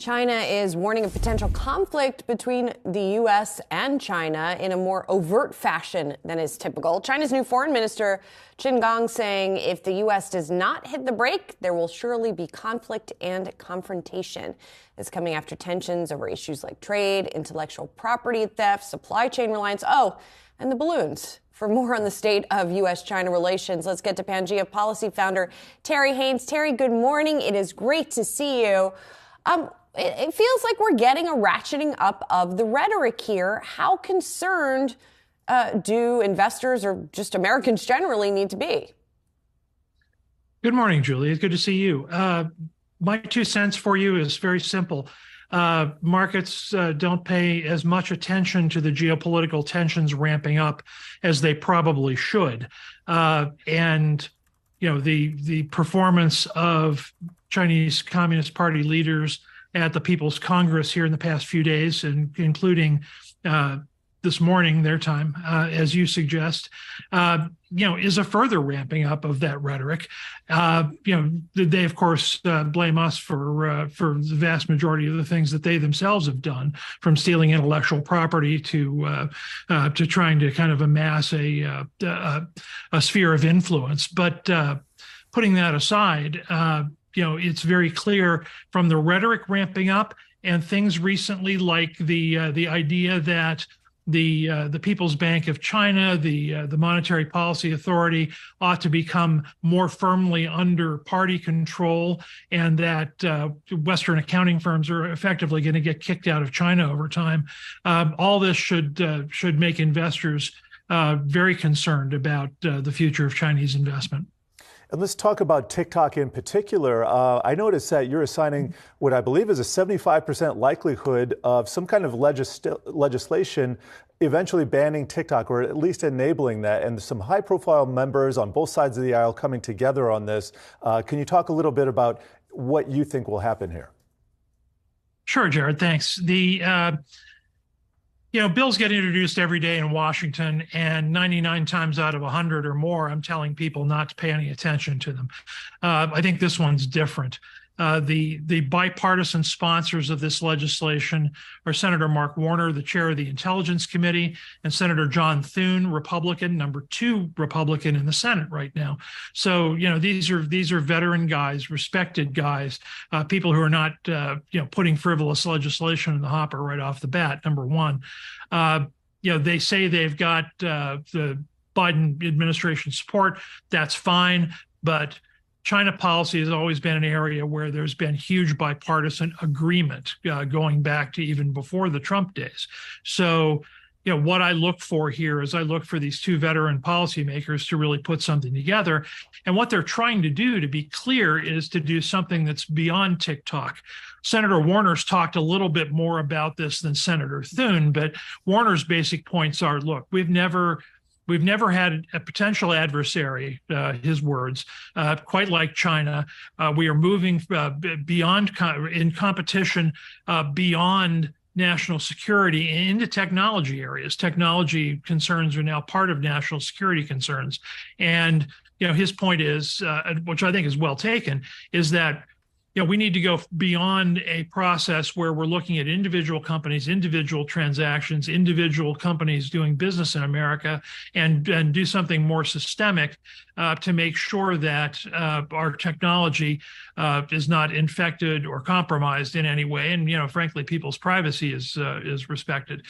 China is warning of potential conflict between the U.S. and China in a more overt fashion than is typical. China's new foreign minister, Qin Gang, saying if the U.S. does not hit the brake, there will surely be conflict and confrontation. This coming after tensions over issues like trade, intellectual property theft, supply chain reliance, and the balloons. For more on the state of U.S.-China relations, let's get to Pangea Policy founder Terry Haynes. Terry, good morning. It is great to see you. It feels like we're getting a ratcheting up of the rhetoric here. How concerned do investors or just Americans generally need to be? Good morning, Julie. It's good to see you. My 2 cents for you is very simple. Markets don't pay as much attention to the geopolitical tensions ramping up as they probably should. And the performance of Chinese Communist Party leaders at the People's Congress here in the past few days, and including this morning, their time, as you suggest, is a further ramping up of that rhetoric. They, of course, blame us for the vast majority of the things that they themselves have done, from stealing intellectual property to trying to kind of amass a sphere of influence. But putting that aside, it's very clear from the rhetoric ramping up and things recently like the idea that the People's Bank of China, the Monetary Policy Authority, ought to become more firmly under party control, and that Western accounting firms are effectively going to get kicked out of China over time. All this should make investors very concerned about the future of Chinese investment. And let's talk about TikTok in particular. I noticed that you're assigning what I believe is a 75% likelihood of some kind of legislation eventually banning TikTok, or at least enabling that, and some high-profile members on both sides of the aisle coming together on this. Can you talk a little bit about what you think will happen here? Sure, Jared, thanks. Bills get introduced every day in Washington, and 99 times out of 100 or more, I'm telling people not to pay any attention to them. I think this one's different. The bipartisan sponsors of this legislation are Senator Mark Warner, the chair of the Intelligence Committee, and Senator John Thune, Republican, number 2 Republican in the Senate right now. So, these are veteran guys, respected guys, people who are not, putting frivolous legislation in the hopper right off the bat, number one. They say they've got the Biden administration support. That's fine, but China policy has always been an area where there's been huge bipartisan agreement going back to even before the Trump days. So, what I look for here is I look for these 2 veteran policymakers to really put something together. And what they're trying to do, to be clear, is to do something that's beyond TikTok. Senator Warner's talked a little bit more about this than Senator Thune, but Warner's basic points are, look, we've never had a potential adversary, his words, quite like China. We are moving beyond in competition beyond national security into technology areas. Technology concerns are now part of national security concerns. And his point is, which I think is well taken, is that we need to go beyond a process where we're looking at individual companies, individual transactions, individual companies doing business in America, and do something more systemic to make sure that our technology is not infected or compromised in any way. And, frankly, people's privacy is respected.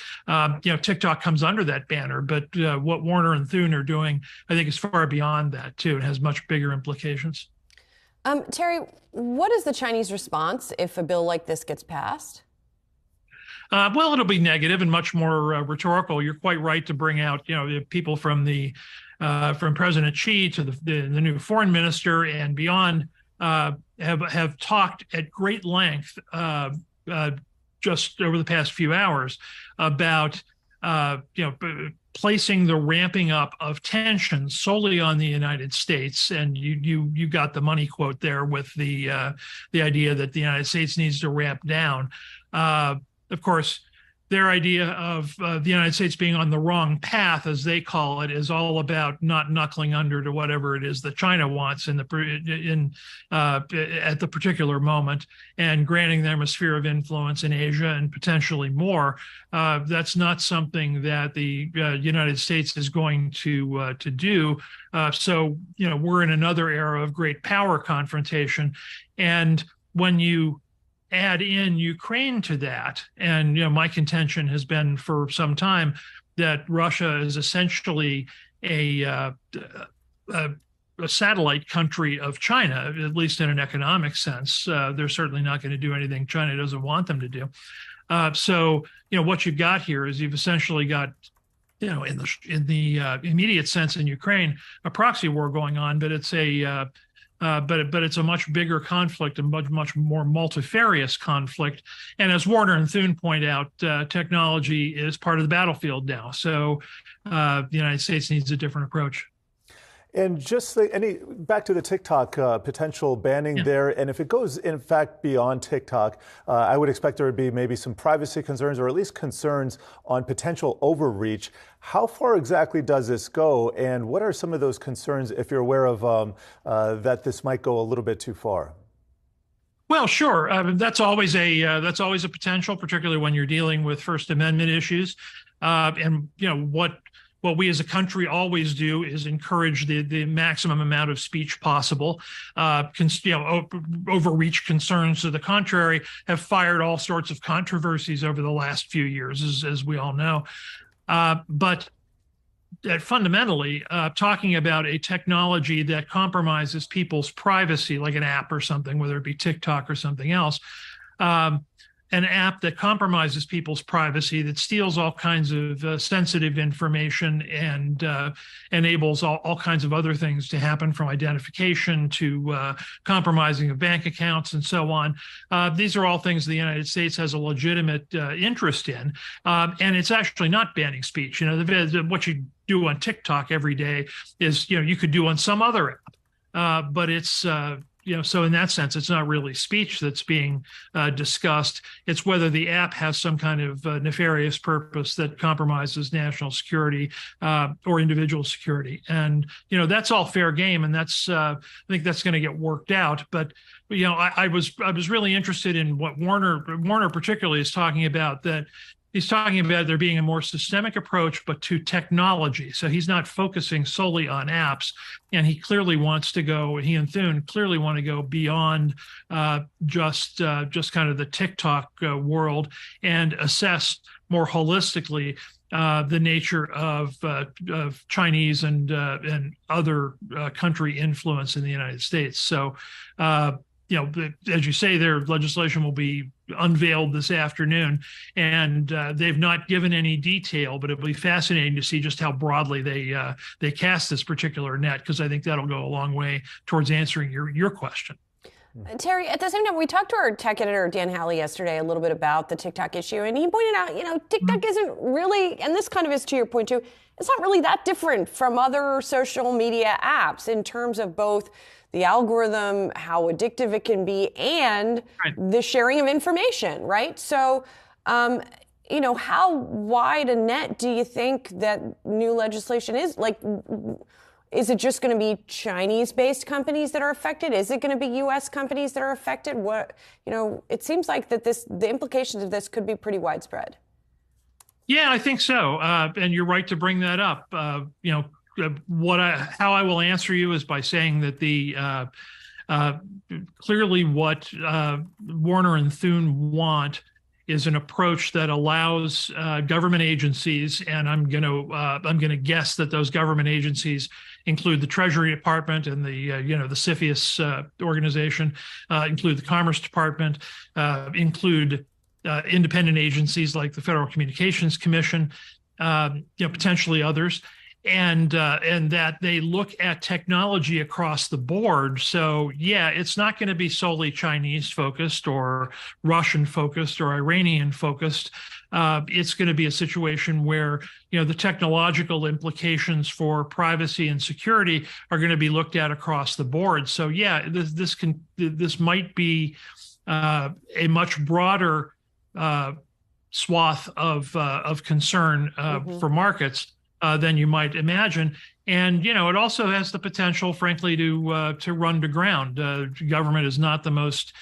TikTok comes under that banner, but what Warner and Thune are doing, I think, is far beyond that, too. It has much bigger implications. Terry, what is the Chinese response if a bill like this gets passed? Well, it'll be negative and much more rhetorical. You're quite right to bring out, people from President Xi to the new foreign minister and beyond have talked at great length just over the past few hours about placing the ramping up of tensions solely on the United States. And you got the money quote there with the idea that the United States needs to ramp down. Of course, their idea of the United States being on the wrong path, as they call it, is all about not knuckling under to whatever it is that China wants at the particular moment, and granting them a sphere of influence in Asia and potentially more. That's not something that the United States is going to do. So we're in another era of great power confrontation, and when you add in Ukraine to that, and my contention has been for some time that Russia is essentially a satellite country of China, at least in an economic sense. They're certainly not going to do anything China doesn't want them to do. So what you've got here is you've essentially got, in the immediate sense in Ukraine, a proxy war going on, but it's but it's a much bigger conflict and much more multifarious conflict. And as Warner and Thune point out, technology is part of the battlefield now. So the United States needs a different approach. And just back to the TikTok potential banning there, and if it goes, in fact, beyond TikTok, I would expect there would be maybe some privacy concerns, or at least concerns on potential overreach. How far exactly does this go, and what are some of those concerns, if you're aware of, that this might go a little bit too far? Well, sure. That's always a potential, particularly when you're dealing with First Amendment issues, and what we as a country always do is encourage the maximum amount of speech possible. Overreach concerns to the contrary have fired all sorts of controversies over the last few years, as we all know. But fundamentally, talking about a technology that compromises people's privacy, like an app or something, whether it be TikTok or something else, an app that compromises people's privacy, that steals all kinds of sensitive information and enables all kinds of other things to happen, from identification to compromising of bank accounts and so on. These are all things the United States has a legitimate interest in. And it's actually not banning speech. What you do on TikTok every day is, you could do on some other app. But it's so in that sense, it's not really speech that's being discussed. It's whether the app has some kind of nefarious purpose that compromises national security or individual security. And, that's all fair game. And that's I think that's going to get worked out. But, I was really interested in what Warner particularly is talking about, that he's talking about there being a more systemic approach, but to technology. So he's not focusing solely on apps, and he and Thune clearly want to go beyond just kind of the TikTok world, and assess more holistically the nature of Chinese and other country influence in the United States. So, as you say, their legislation will be unveiled this afternoon, and they've not given any detail, but it'll be fascinating to see just how broadly they cast this particular net, because I think that'll go a long way towards answering your question. Terry, at the same time, we talked to our tech editor, Dan Halley, yesterday a little bit about the TikTok issue, and he pointed out, TikTok isn't really, and this kind of is to your point too, it's not really that different from other social media apps in terms of both the algorithm, how addictive it can be, and the sharing of information, right? So, how wide a net do you think that new legislation is? Like, is it just going to be Chinese-based companies that are affected? Is it going to be U.S. companies that are affected? It seems like that the implications of this could be pretty widespread. Yeah, I think so. And you're right to bring that up. How I will answer you is by saying that clearly what Warner and Thune want is an approach that allows government agencies, and I'm going to guess that those government agencies include the Treasury Department and the CFIUS organization, include the Commerce Department, include independent agencies like the Federal Communications Commission, potentially others. And that they look at technology across the board. So, it's not going to be solely Chinese focused or Russian focused or Iranian focused. It's going to be a situation where, the technological implications for privacy and security are going to be looked at across the board. So, this might be a much broader swath of concern for markets than you might imagine. And, it also has the potential, frankly, to run to ground. Government is not the most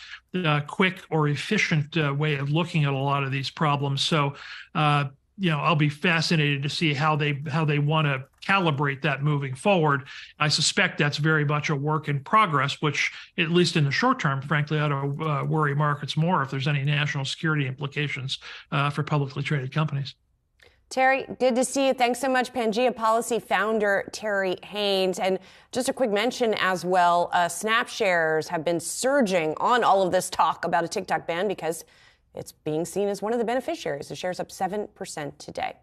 quick or efficient way of looking at a lot of these problems. So, I'll be fascinated to see how they want to calibrate that moving forward. I suspect that's very much a work in progress, which, at least in the short term, frankly, ought to worry markets more if there's any national security implications for publicly traded companies. Terry, good to see you. Thanks so much. Pangea Policy founder Terry Haynes. And just a quick mention as well, Snap shares have been surging on all of this talk about a TikTok ban because it's being seen as one of the beneficiaries. The shares up 7% today.